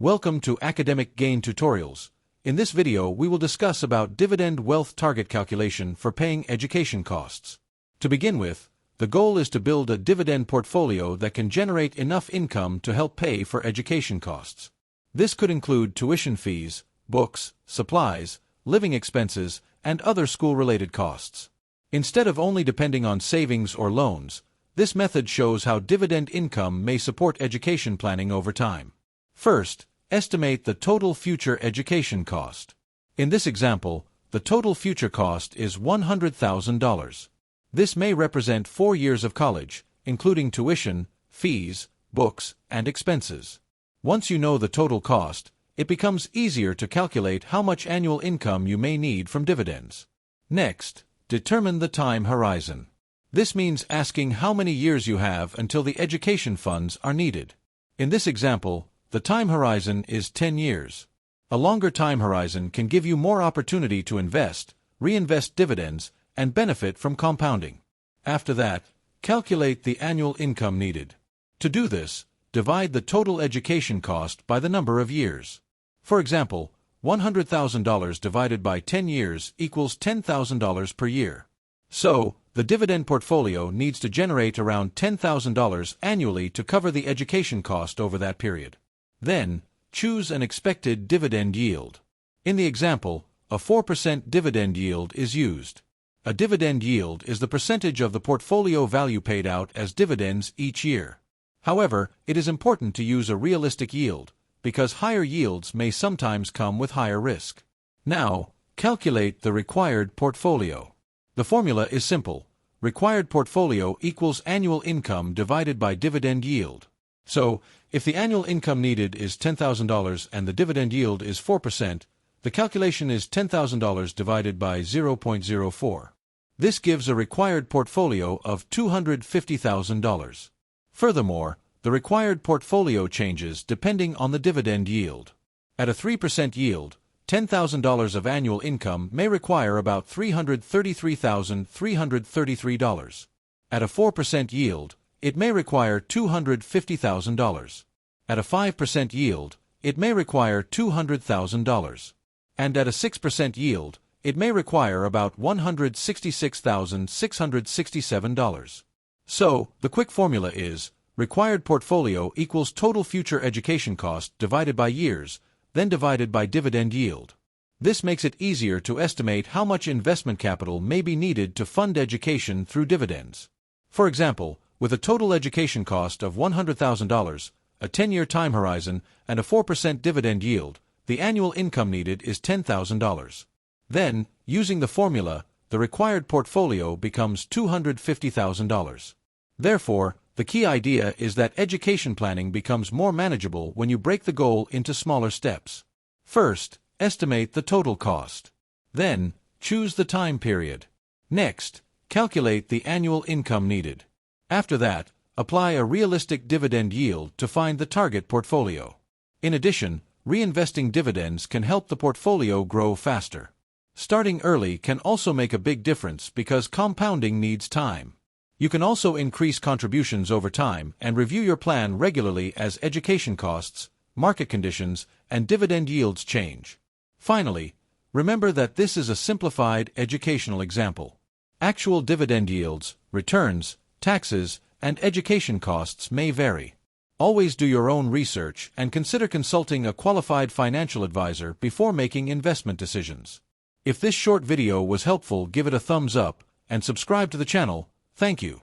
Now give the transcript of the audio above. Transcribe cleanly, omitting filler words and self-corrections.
Welcome to Academic Gain Tutorials. In this video we will discuss about dividend wealth target calculation for paying education costs. To begin with, the goal is to build a dividend portfolio that can generate enough income to help pay for education costs. This could include tuition fees, books, supplies, living expenses, and other school-related costs. Instead of only depending on savings or loans, this method shows how dividend income may support education planning over time. First, estimate the total future education cost. In this example, the total future cost is $100,000. This may represent 4 years of college, including tuition, fees, books, and expenses. Once you know the total cost, it becomes easier to calculate how much annual income you may need from dividends. Next, determine the time horizon. This means asking how many years you have until the education funds are needed. In this example, the time horizon is 10 years. A longer time horizon can give you more opportunity to invest, reinvest dividends, and benefit from compounding. After that, calculate the annual income needed. To do this, divide the total education cost by the number of years. For example, $100,000 divided by 10 years equals $10,000 per year. So, the dividend portfolio needs to generate around $10,000 annually to cover the education cost over that period. Then, choose an expected dividend yield. In the example, a 4% dividend yield is used. A dividend yield is the percentage of the portfolio value paid out as dividends each year. However, it is important to use a realistic yield, because higher yields may sometimes come with higher risk. Now, calculate the required portfolio. The formula is simple. Required portfolio equals annual income divided by dividend yield. So, if the annual income needed is $10,000 and the dividend yield is 4%, the calculation is $10,000 divided by 0.04. This gives a required portfolio of $250,000. Furthermore, the required portfolio changes depending on the dividend yield. At a 3% yield, $10,000 of annual income may require about $333,333. At a 4% yield, it may require $250,000. At a 5% yield, it may require $200,000. And at a 6% yield, it may require about $166,667. So, the quick formula is, required portfolio equals total future education cost divided by years, then divided by dividend yield. This makes it easier to estimate how much investment capital may be needed to fund education through dividends. For example, with a total education cost of $100,000, a 10-year time horizon, and a 4% dividend yield, the annual income needed is $10,000. Then, using the formula, the required portfolio becomes $250,000. Therefore, the key idea is that education planning becomes more manageable when you break the goal into smaller steps. First, estimate the total cost. Then, choose the time period. Next, calculate the annual income needed. After that, apply a realistic dividend yield to find the target portfolio. In addition, reinvesting dividends can help the portfolio grow faster. Starting early can also make a big difference because compounding needs time. You can also increase contributions over time and review your plan regularly as education costs, market conditions, and dividend yields change. Finally, remember that this is a simplified educational example. Actual dividend yields, returns, taxes, and education costs may vary. Always do your own research and consider consulting a qualified financial advisor before making investment decisions. If this short video was helpful, give it a thumbs up and subscribe to the channel. Thank you.